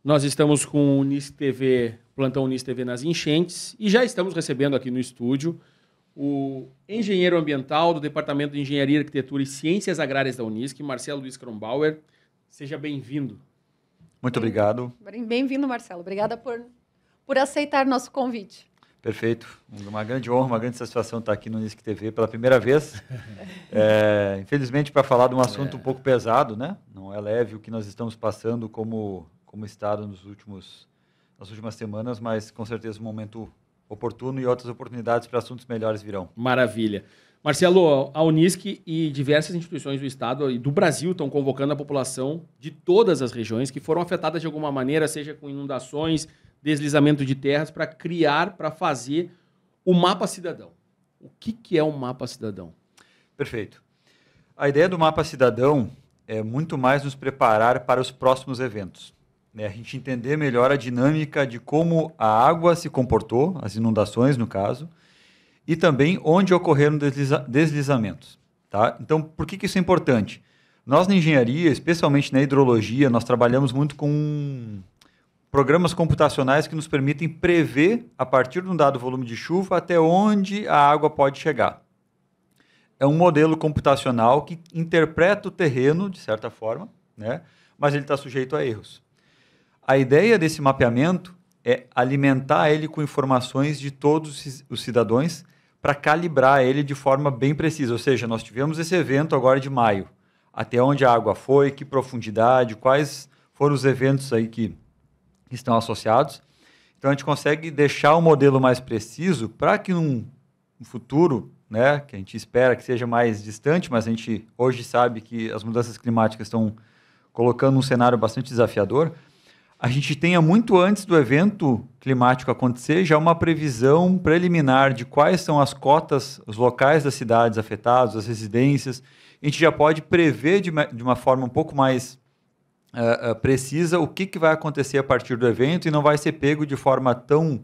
Nós estamos com o Unisc TV, plantão Unisc TV nas enchentes, e já estamos recebendo aqui no estúdio o engenheiro ambiental do Departamento de Engenharia, Arquitetura e Ciências Agrárias da Unisc, Marcelo Luiz Kronbauer. Seja bem-vindo. Muito obrigado. Bem-vindo, Marcelo. Obrigada por aceitar nosso convite. Perfeito. Uma grande honra, uma grande satisfação estar aqui no Unisc TV pela primeira vez. Infelizmente, para falar de um assunto um pouco pesado, né? Não é leve o que nós estamos passando como Estado nas últimas semanas, mas com certeza um momento oportuno e outras oportunidades para assuntos melhores virão. Maravilha. Marcelo, a Unisc e diversas instituições do Estado e do Brasil estão convocando a população de todas as regiões que foram afetadas de alguma maneira, seja com inundações, deslizamento de terras, para fazer o Mapa Cidadão. O que é um Mapa Cidadão? Perfeito. A ideia do Mapa Cidadão é muito mais nos preparar para os próximos eventos. A gente entender melhor a dinâmica de como a água se comportou, as inundações no caso, e também onde ocorreram deslizamentos. Tá? Então, por que isso é importante? Nós na engenharia, especialmente na hidrologia, nós trabalhamos muito com programas computacionais que nos permitem prever, a partir de um dado volume de chuva, até onde a água pode chegar. É um modelo computacional que interpreta o terreno, de certa forma, né? Mas ele está sujeito a erros. A ideia desse mapeamento é alimentar ele com informações de todos os cidadãos para calibrar ele de forma bem precisa. Ou seja, nós tivemos esse evento agora de maio. Até onde a água foi, que profundidade, quais foram os eventos aí que estão associados. Então, a gente consegue deixar o modelo mais preciso para que num futuro, né, que a gente espera que seja mais distante, mas a gente hoje sabe que as mudanças climáticas estão colocando um cenário bastante desafiador, a gente tenha muito antes do evento climático acontecer já uma previsão preliminar de quais são as cotas, os locais das cidades afetados, as residências. A gente já pode prever de uma forma um pouco mais precisa o que vai acontecer a partir do evento e não vai ser pego de forma tão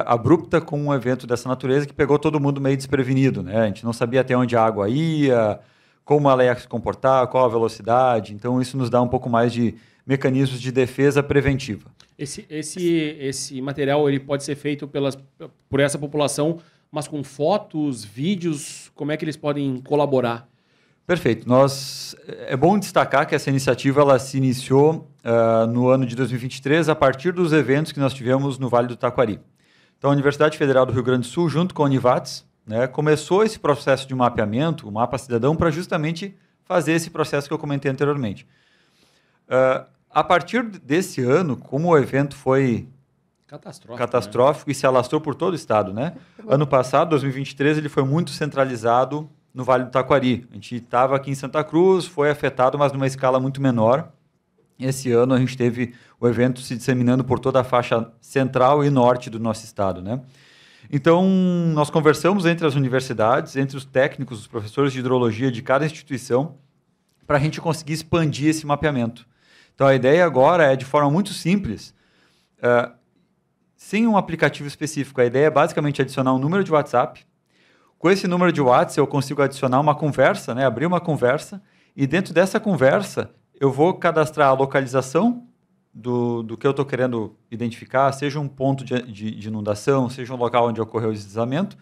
abrupta com um evento dessa natureza que pegou todo mundo meio desprevenido, né? A gente não sabia até onde a água ia, como ela ia se comportar, qual a velocidade. Então, isso nos dá um pouco mais de mecanismos de defesa preventiva. Esse material ele pode ser feito por essa população, mas com fotos, vídeos, como é que eles podem colaborar? Perfeito. É bom destacar que essa iniciativa ela se iniciou no ano de 2023 a partir dos eventos que nós tivemos no Vale do Taquari. Então, a Universidade Federal do Rio Grande do Sul, junto com a Univates, né, começou esse processo de mapeamento, o Mapa Cidadão, para justamente fazer esse processo que eu comentei anteriormente. A partir desse ano, como o evento foi catastrófico, né? E se alastrou por todo o estado, né? Ano passado, 2023, ele foi muito centralizado no Vale do Taquari. A gente estava aqui em Santa Cruz, foi afetado, mas numa escala muito menor. Esse ano a gente teve o evento se disseminando por toda a faixa central e norte do nosso estado, né? Então, nós conversamos entre as universidades, entre os técnicos, os professores de hidrologia de cada instituição, para a gente conseguir expandir esse mapeamento. Então, a ideia agora é, de forma muito simples, sem um aplicativo específico. A ideia é basicamente adicionar um número de WhatsApp. Com esse número de WhatsApp, eu consigo adicionar uma conversa, né? Abrir uma conversa, e dentro dessa conversa, eu vou cadastrar a localização do que eu estou querendo identificar, seja um ponto de inundação, seja um local onde ocorreu o deslizamento.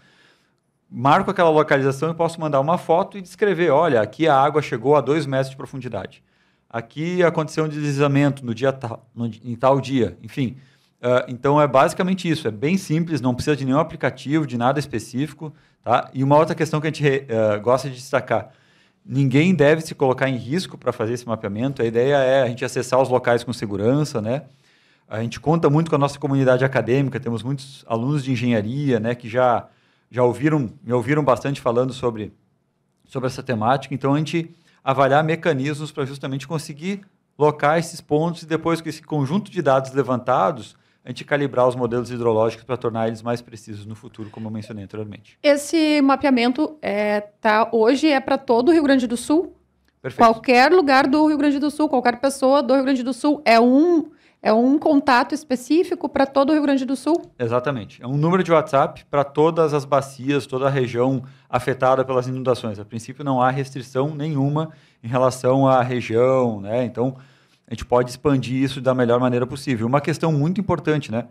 Marco aquela localização e posso mandar uma foto e descrever, olha, aqui a água chegou a 2 metros de profundidade. Aqui aconteceu um deslizamento em tal dia, enfim. Então, é basicamente isso. É bem simples, não precisa de nenhum aplicativo, de nada específico. Tá? E uma outra questão que a gente gosta de destacar. Ninguém deve se colocar em risco para fazer esse mapeamento. A ideia é a gente acessar os locais com segurança, né? A gente conta muito com a nossa comunidade acadêmica, temos muitos alunos de engenharia, né, que já me ouviram bastante falando sobre essa temática. Então, a gente avaliar mecanismos para justamente conseguir locar esses pontos e depois com esse conjunto de dados levantados, a gente calibrar os modelos hidrológicos para tornar eles mais precisos no futuro, como eu mencionei anteriormente. Esse mapeamento hoje é para todo o Rio Grande do Sul? Perfeito. Qualquer lugar do Rio Grande do Sul, qualquer pessoa do Rio Grande do Sul, é um contato específico para todo o Rio Grande do Sul? Exatamente. É um número de WhatsApp para todas as bacias, toda a região afetada pelas inundações. A princípio, não há restrição nenhuma em relação à região, né? Então, a gente pode expandir isso da melhor maneira possível. Uma questão muito importante, né?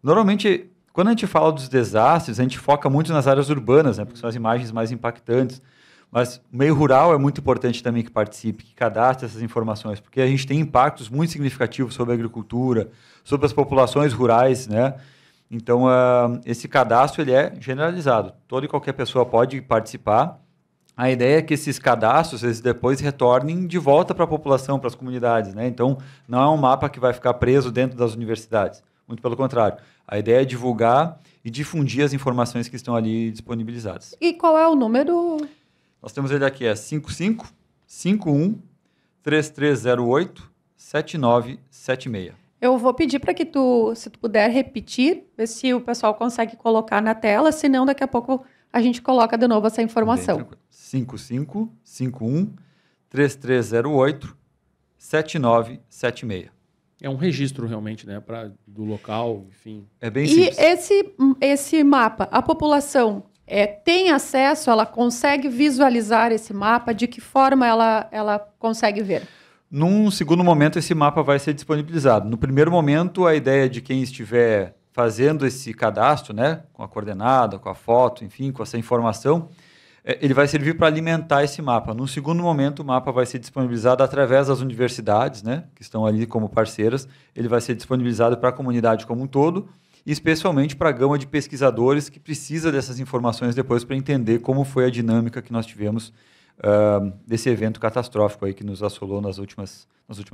Normalmente, quando a gente fala dos desastres, a gente foca muito nas áreas urbanas, né? Porque são as imagens mais impactantes. Mas o meio rural é muito importante também que participe, que cadastre essas informações, porque a gente tem impactos muito significativos sobre a agricultura, sobre as populações rurais, né? Então, esse cadastro ele é generalizado. Toda e qualquer pessoa pode participar. A ideia é que esses cadastros eles depois retornem de volta para a população, para as comunidades, né? Então, não é um mapa que vai ficar preso dentro das universidades. Muito pelo contrário. A ideia é divulgar e difundir as informações que estão ali disponibilizadas. E qual é o número? Nós temos ele aqui, é 55 51 3308 7976. Eu vou pedir para que se tu puder repetir, ver se o pessoal consegue colocar na tela, senão daqui a pouco a gente coloca de novo essa informação. 55 51 3308 7976. É um registro realmente, né, do local, enfim. É bem simples. E esse mapa, a população tem acesso, ela consegue visualizar esse mapa? De que forma ela consegue ver? Num segundo momento, esse mapa vai ser disponibilizado. No primeiro momento, a ideia de quem estiver fazendo esse cadastro, né, com a coordenada, com a foto, enfim, com essa informação, ele vai servir para alimentar esse mapa. Num segundo momento, o mapa vai ser disponibilizado através das universidades, né, que estão ali como parceiras. Ele vai ser disponibilizado para a comunidade como um todo, e especialmente para a gama de pesquisadores que precisa dessas informações depois para entender como foi a dinâmica que nós tivemos desse evento catastrófico aí que nos assolou nas últimas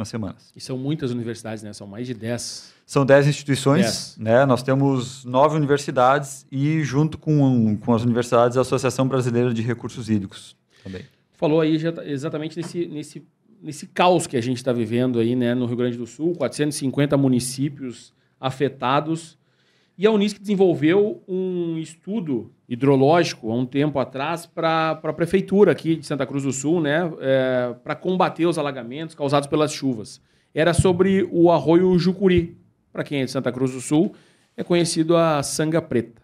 semanas. E são muitas universidades, né? São mais de 10. São 10 instituições, né? Nós temos 9 universidades e junto com as universidades a Associação Brasileira de Recursos Hídricos também. Falou aí exatamente nesse caos que a gente está vivendo aí, né, no Rio Grande do Sul, 450 municípios afetados. E a Unisc desenvolveu um estudo hidrológico há um tempo atrás para a prefeitura aqui de Santa Cruz do Sul, né, para combater os alagamentos causados pelas chuvas. Era sobre o arroio Jucuri. Para quem é de Santa Cruz do Sul, é conhecido a Sanga Preta.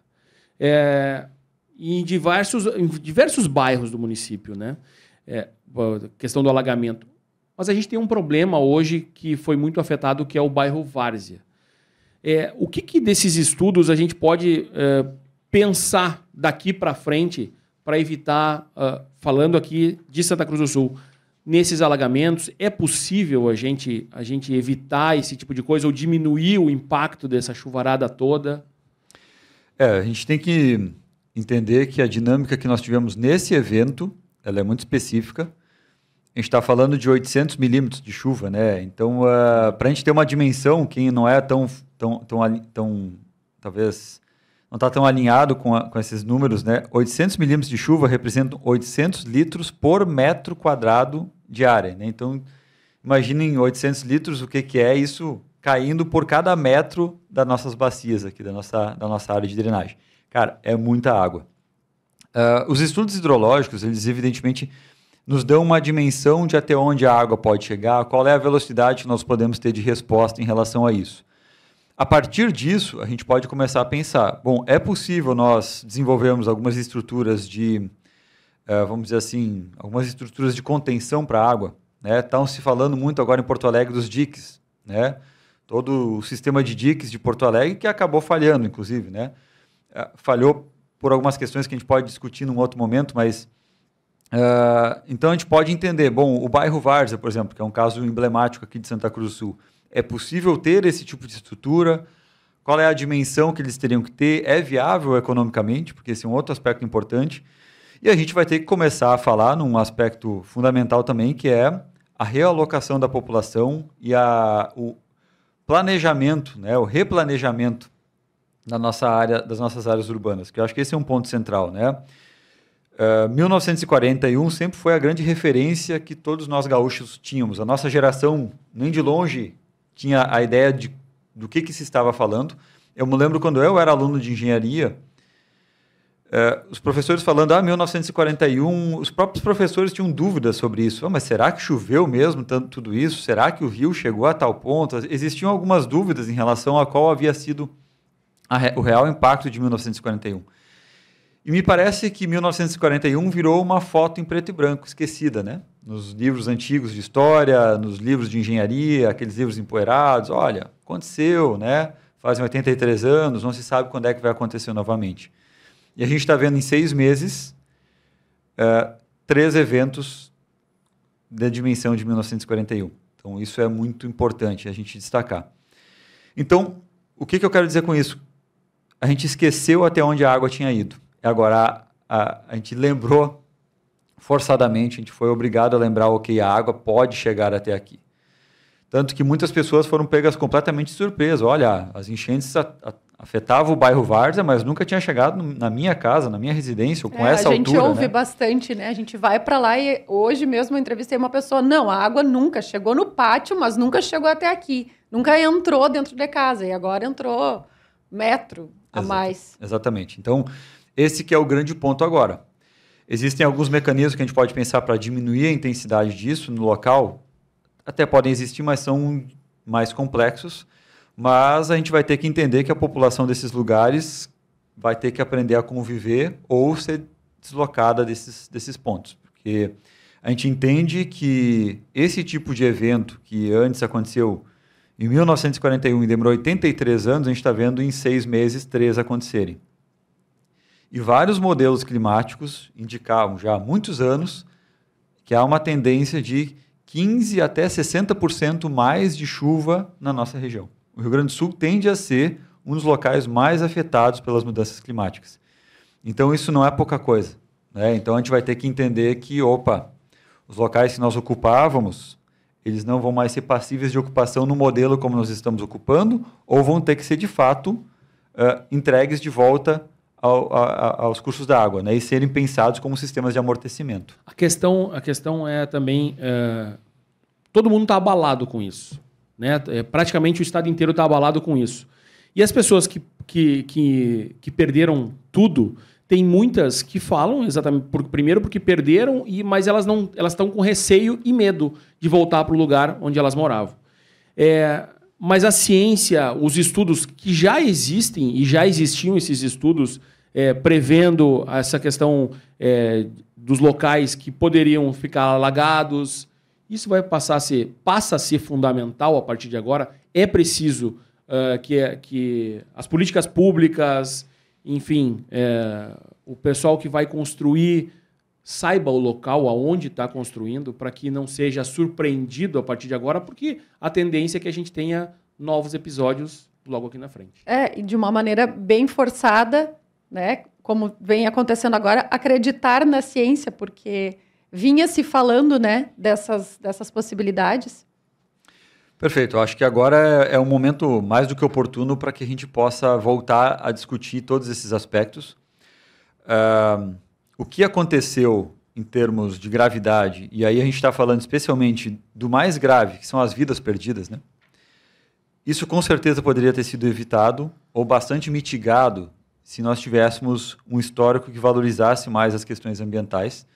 Em diversos bairros do município, né, questão do alagamento. Mas a gente tem um problema hoje que foi muito afetado, que é o bairro Várzea. O que desses estudos a gente pode pensar daqui para frente para evitar, falando aqui de Santa Cruz do Sul, nesses alagamentos? É possível a gente evitar esse tipo de coisa ou diminuir o impacto dessa chuvarada toda? A gente tem que entender que a dinâmica que nós tivemos nesse evento ela é muito específica. A gente está falando de 800 milímetros de chuva, né? Então, para a gente ter uma dimensão, quem não é tão talvez não está tão alinhado com esses números, né? 800 milímetros de chuva representam 800 litros por metro quadrado de área, né? Então, imaginem 800 litros, o que é isso caindo por cada metro das nossas bacias aqui, da nossa área de drenagem. Cara, é muita água. Os estudos hidrológicos, eles evidentemente nos dão uma dimensão de até onde a água pode chegar, qual é a velocidade que nós podemos ter de resposta em relação a isso. A partir disso, a gente pode começar a pensar, bom, é possível nós desenvolvermos algumas estruturas vamos dizer assim, algumas estruturas de contenção para a água, né? Estão se falando muito agora em Porto Alegre dos diques, né? Todo o sistema de diques de Porto Alegre que acabou falhando, inclusive, né? Falhou por algumas questões que a gente pode discutir num outro momento, mas então a gente pode entender, bom, o bairro Várzea, por exemplo, que é um caso emblemático aqui de Santa Cruz do Sul, é possível ter esse tipo de estrutura? Qual é a dimensão que eles teriam que ter? É viável economicamente? Porque esse é um outro aspecto importante. E a gente vai ter que começar a falar num aspecto fundamental também, que é a realocação da população e o planejamento, né, o replanejamento das nossas áreas urbanas, que eu acho que esse é um ponto central, né? 1941 sempre foi a grande referência que todos nós gaúchos tínhamos. A nossa geração, nem de longe, tinha a ideia do que se estava falando. Eu me lembro quando eu era aluno de engenharia, os professores falando, 1941, os próprios professores tinham dúvidas sobre isso. Mas será que choveu mesmo tudo isso? Será que o rio chegou a tal ponto? Existiam algumas dúvidas em relação a qual havia sido o real impacto de 1941. E me parece que 1941 virou uma foto em preto e branco, esquecida, né? nos livros antigos de história, nos livros de engenharia, aqueles livros empoeirados, olha, aconteceu, né? Fazem 83 anos, não se sabe quando é que vai acontecer novamente. E a gente está vendo em 6 meses 3 eventos da dimensão de 1941. Então, isso é muito importante a gente destacar. Então, o que eu quero dizer com isso? A gente esqueceu até onde a água tinha ido. Agora, a gente lembrou forçadamente, a gente foi obrigado a lembrar, ok, a água pode chegar até aqui. Tanto que muitas pessoas foram pegas completamente de surpresa. Olha, as enchentes afetavam o bairro Várzea, mas nunca tinha chegado na minha casa, na minha residência, ou com essa altura. A gente ouve bastante, né? A gente vai para lá e hoje mesmo eu entrevistei uma pessoa, não, a água nunca chegou no pátio, mas nunca chegou até aqui. Nunca entrou dentro de casa e agora entrou metro a mais. Exatamente. Então, esse que é o grande ponto agora. Existem alguns mecanismos que a gente pode pensar para diminuir a intensidade disso no local. Até podem existir, mas são mais complexos. Mas a gente vai ter que entender que a população desses lugares vai ter que aprender a conviver ou ser deslocada desses pontos. Porque a gente entende que esse tipo de evento que antes aconteceu em 1941 e demorou 83 anos, a gente está vendo em 6 meses 3 acontecerem. E vários modelos climáticos indicavam já há muitos anos que há uma tendência de 15% até 60% mais de chuva na nossa região. O Rio Grande do Sul tende a ser um dos locais mais afetados pelas mudanças climáticas. Então, isso não é pouca coisa, né? Então, a gente vai ter que entender que, os locais que nós ocupávamos, eles não vão mais ser passíveis de ocupação no modelo como nós estamos ocupando, ou vão ter que ser, de fato, entregues de volta aos cursos da água, né? E serem pensados como sistemas de amortecimento. A questão é também... todo mundo está abalado com isso. Né? Praticamente o estado inteiro está abalado com isso. E as pessoas que perderam tudo, tem muitas que falam exatamente primeiro porque perderam, mas elas estão com receio e medo de voltar para o lugar onde elas moravam. Mas a ciência, os estudos que já existem, e já existiam esses estudos prevendo essa questão dos locais que poderiam ficar alagados, isso passa a ser fundamental a partir de agora. É preciso que as políticas públicas, enfim, o pessoal que vai construir saiba o local aonde está construindo para que não seja surpreendido a partir de agora, porque a tendência é que a gente tenha novos episódios logo aqui na frente. E de uma maneira bem forçada, né, como vem acontecendo agora, acreditar na ciência, porque... vinha se falando, né, dessas possibilidades. Perfeito. Eu acho que agora é um momento mais do que oportuno para que a gente possa voltar a discutir todos esses aspectos. O que aconteceu em termos de gravidade, e aí a gente está falando especialmente do mais grave, que são as vidas perdidas, né? Isso com certeza poderia ter sido evitado ou bastante mitigado se nós tivéssemos um histórico que valorizasse mais as questões ambientais.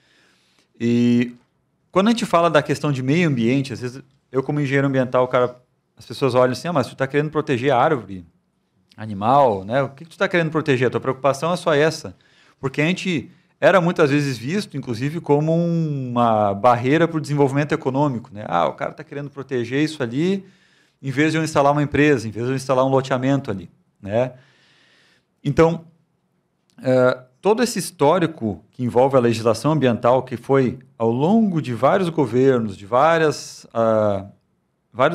E quando a gente fala da questão de meio ambiente, às vezes eu como engenheiro ambiental, as pessoas olham assim, mas tu está querendo proteger a árvore, animal, né? O que tu está querendo proteger? A tua preocupação é só essa. Porque a gente era muitas vezes visto, inclusive, como uma barreira para o desenvolvimento econômico, né? O cara está querendo proteger isso ali, em vez de eu instalar uma empresa, em vez de eu instalar um loteamento ali, né? Então, todo esse histórico que envolve a legislação ambiental, que foi ao longo de vários governos, de vários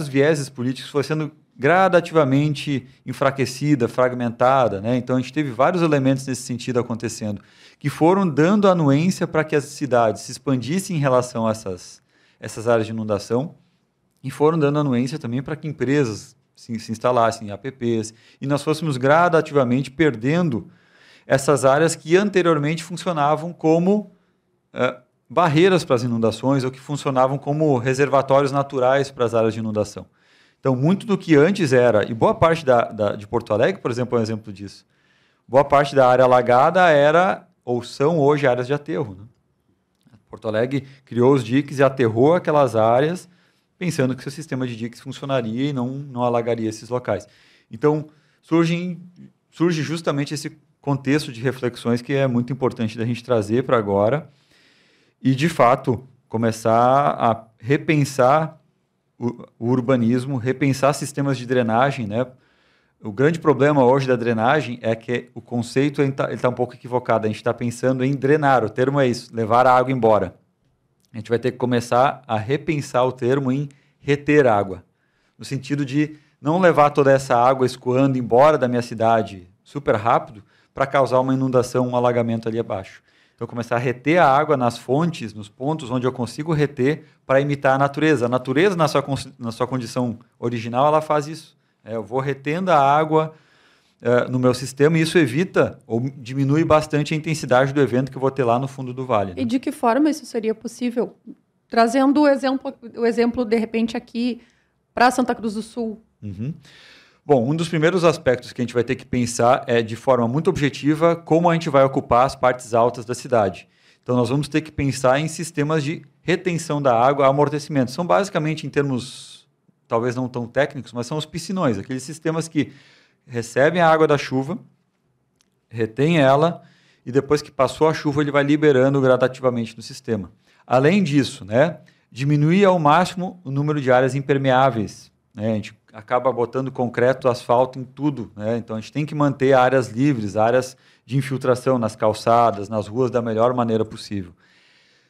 vieses políticos, foi sendo gradativamente enfraquecida, fragmentada, né? Então, a gente teve vários elementos nesse sentido acontecendo, que foram dando anuência para que as cidades se expandissem em relação a essas áreas de inundação e foram dando anuência também para que empresas se instalassem em APPs e nós fôssemos gradativamente perdendo essas áreas que anteriormente funcionavam como barreiras para as inundações ou que funcionavam como reservatórios naturais para as áreas de inundação. Então, muito do que antes era, e boa parte de Porto Alegre, por exemplo, é um exemplo disso, boa parte da área alagada era, ou são hoje, áreas de aterro, né? Porto Alegre criou os diques e aterrou aquelas áreas, pensando que seu sistema de diques funcionaria e não alagaria esses locais. Então, surge justamente esse contexto de reflexões que é muito importante da gente trazer para agora. E, de fato, começar a repensar o urbanismo, repensar sistemas de drenagem, né? O grande problema hoje da drenagem é que o conceito ele tá um pouco equivocado. A gente está pensando em drenar, o termo é isso, levar a água embora. A gente vai ter que começar a repensar o termo em reter água, no sentido de não levar toda essa água escoando embora da minha cidade super rápido para causar uma inundação, um alagamento ali abaixo. Então, começar a reter a água nas fontes, nos pontos onde eu consigo reter para imitar a natureza. A natureza, na sua condição original, ela faz isso. Eu vou retendo a água no meu sistema e isso evita ou diminui bastante a intensidade do evento que eu vou ter lá no fundo do vale. Né? E de que forma isso seria possível? Trazendo o exemplo de repente, aqui para Santa Cruz do Sul. Uhum. Bom, um dos primeiros aspectos que a gente vai ter que pensar é, de forma muito objetiva, como a gente vai ocupar as partes altas da cidade. Então, nós vamos ter que pensar em sistemas de retenção da água, amortecimento. São basicamente, em termos, talvez não tão técnicos, mas são os piscinões, aqueles sistemas que recebem a água da chuva, retém ela, e depois que passou a chuva, ele vai liberando gradativamente no sistema. Além disso, né, diminuir ao máximo o número de áreas impermeáveis. Né? A gente acaba botando concreto, asfalto em tudo. Né? Então, a gente tem que manter áreas livres, áreas de infiltração nas calçadas, nas ruas, da melhor maneira possível.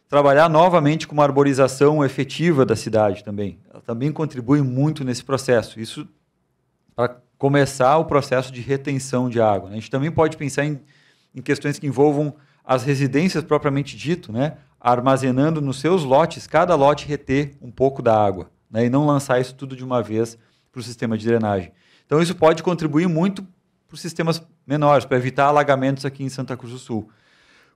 Trabalhar novamente com uma arborização efetiva da cidade também. Ela também contribui muito nesse processo. Isso para começar o processo de retenção de água. Né? A gente também pode pensar em questões que envolvam as residências propriamente dito, né? Armazenando nos seus lotes, cada lote reter um pouco da água, né? E não lançar isso tudo de uma vez para o sistema de drenagem. Então, isso pode contribuir muito para os sistemas menores, para evitar alagamentos aqui em Santa Cruz do Sul.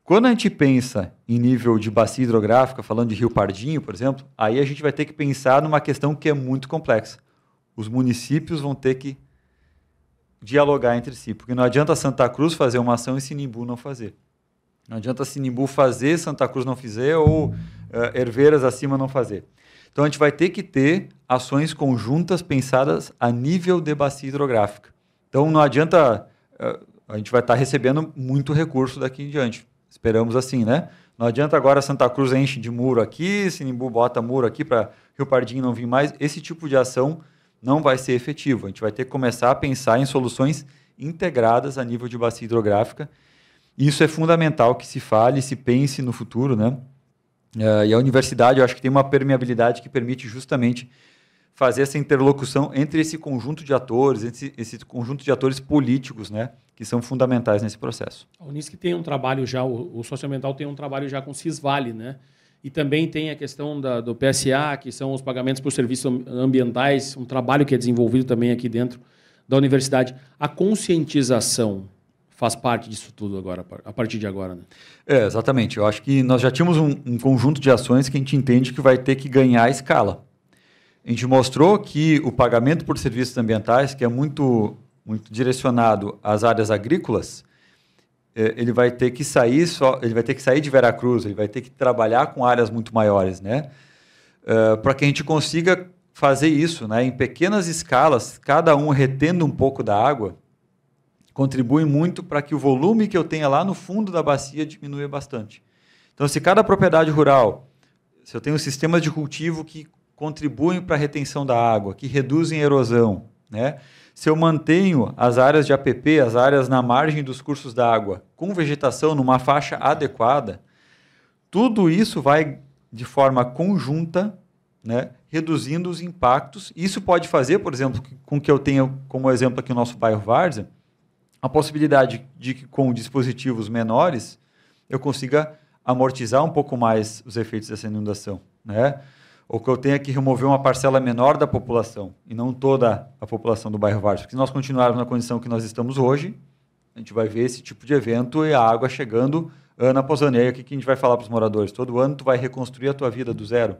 Quando a gente pensa em nível de bacia hidrográfica, falando de Rio Pardinho, por exemplo, aí a gente vai ter que pensar numa questão que é muito complexa. Os municípios vão ter que dialogar entre si, porque não adianta Santa Cruz fazer uma ação e Sinimbu não fazer. Não adianta Sinimbu fazer, Santa Cruz não fizer, ou Herveiras acima não fazer. Então, a gente vai ter que ter ações conjuntas pensadas a nível de bacia hidrográfica. Então, não adianta... a gente vai estar recebendo muito recurso daqui em diante. Esperamos assim, né? Não adianta agora Santa Cruz enche de muro aqui, Sinimbu bota muro aqui para Rio Pardinho não vir mais. Esse tipo de ação não vai ser efetivo. A gente vai ter que começar a pensar em soluções integradas a nível de bacia hidrográfica. Isso é fundamental que se fale, se pense no futuro, né? E a universidade, eu acho que tem uma permeabilidade que permite justamente fazer essa interlocução entre esse conjunto de atores, esse conjunto de atores políticos, né? Que são fundamentais nesse processo. A Unisc tem um trabalho já, o socioambiental tem um trabalho já com Cisvale, né? E também tem a questão do PSA, que são os pagamentos por serviços ambientais, um trabalho que é desenvolvido também aqui dentro da universidade. A conscientização faz parte disso tudo agora, a partir de agora, né? Exatamente. Eu acho que nós já tínhamos um conjunto de ações que a gente entende que vai ter que ganhar escala. A gente mostrou que o pagamento por serviços ambientais, que é muito direcionado às áreas agrícolas, ele vai ter que sair de Veracruz, ele vai ter que trabalhar com áreas muito maiores, né? Para que a gente consiga fazer isso, né, em pequenas escalas, cada um retendo um pouco da água, contribui muito para que o volume que eu tenha lá no fundo da bacia diminua bastante. Então, se cada propriedade rural, se eu tenho sistemas de cultivo que contribuem para a retenção da água, que reduzem a erosão, né? Se eu mantenho as áreas de APP, as áreas na margem dos cursos d'água, com vegetação numa faixa adequada, tudo isso vai de forma conjunta, né, reduzindo os impactos. Isso pode fazer, por exemplo, com que eu tenha como exemplo aqui o nosso bairro Várzea, a possibilidade de que com dispositivos menores eu consiga amortizar um pouco mais os efeitos dessa inundação, né? Ou que eu tenha que remover uma parcela menor da população e não toda a população do bairro Várzea. Porque se nós continuarmos na condição que nós estamos hoje, a gente vai ver esse tipo de evento e a água chegando ano após ano. E aí o que a gente vai falar para os moradores? Todo ano tu vai reconstruir a tua vida do zero.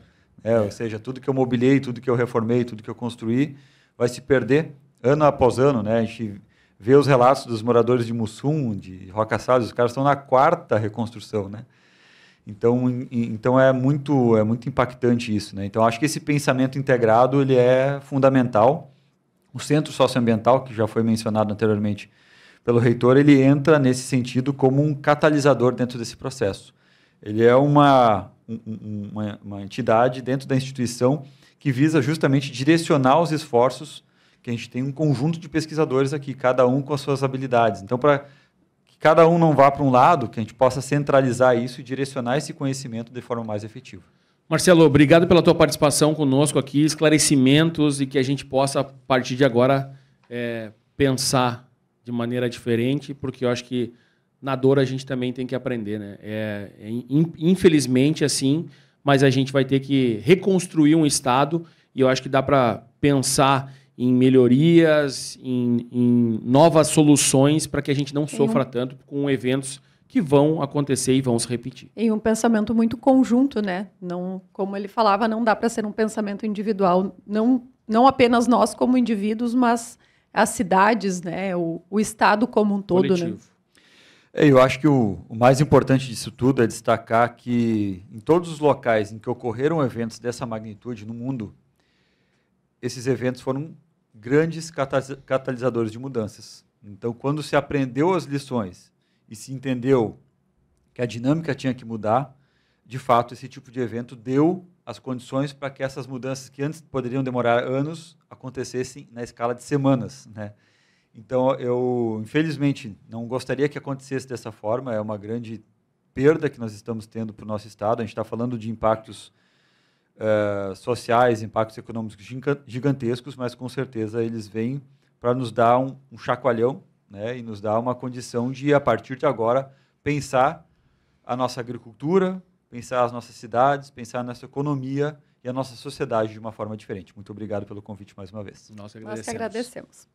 Ou seja, tudo que eu mobilei, tudo que eu reformei, tudo que eu construí vai se perder ano após ano, né? A gente vê os relatos dos moradores de Mussum, de Roca Salles, os caras estão na 4ª reconstrução, né? Então é muito impactante isso, né? Então acho que esse pensamento integrado ele é fundamental. O Centro Socioambiental, que já foi mencionado anteriormente pelo reitor, ele entra nesse sentido como um catalisador dentro desse processo. Ele é uma entidade dentro da instituição que visa justamente direcionar os esforços, que a gente tem um conjunto de pesquisadores aqui, cada um com as suas habilidades. Então, para que cada um não vá para um lado, que a gente possa centralizar isso e direcionar esse conhecimento de forma mais efetiva. Marcelo, obrigado pela tua participação conosco aqui, esclarecimentos e que a gente possa, a partir de agora, pensar de maneira diferente, porque eu acho que na dor a gente também tem que aprender, né? Infelizmente, assim, mas a gente vai ter que reconstruir um Estado e eu acho que dá para pensar em melhorias, em novas soluções para que a gente não sofra tanto com eventos que vão acontecer e vão se repetir. Em um pensamento muito conjunto, né? Não, como ele falava, não dá para ser um pensamento individual, não apenas nós como indivíduos, mas as cidades, né? O Estado como um todo, coletivo, né? Eu acho que o mais importante disso tudo é destacar que em todos os locais em que ocorreram eventos dessa magnitude no mundo, esses eventos foram grandes catalisadores de mudanças. Então, quando se aprendeu as lições e se entendeu que a dinâmica tinha que mudar, de fato, esse tipo de evento deu as condições para que essas mudanças que antes poderiam demorar anos acontecessem na escala de semanas, né? Então, eu, infelizmente, não gostaria que acontecesse dessa forma. É uma grande perda que nós estamos tendo para o nosso Estado. A gente está falando de impactos sociais, impactos econômicos gigantescos, mas, com certeza, eles vêm para nos dar um chacoalhão, né, e nos dar uma condição de, a partir de agora, pensar a nossa agricultura, pensar as nossas cidades, pensar a nossa economia e a nossa sociedade de uma forma diferente. Muito obrigado pelo convite mais uma vez. Nós que agradecemos.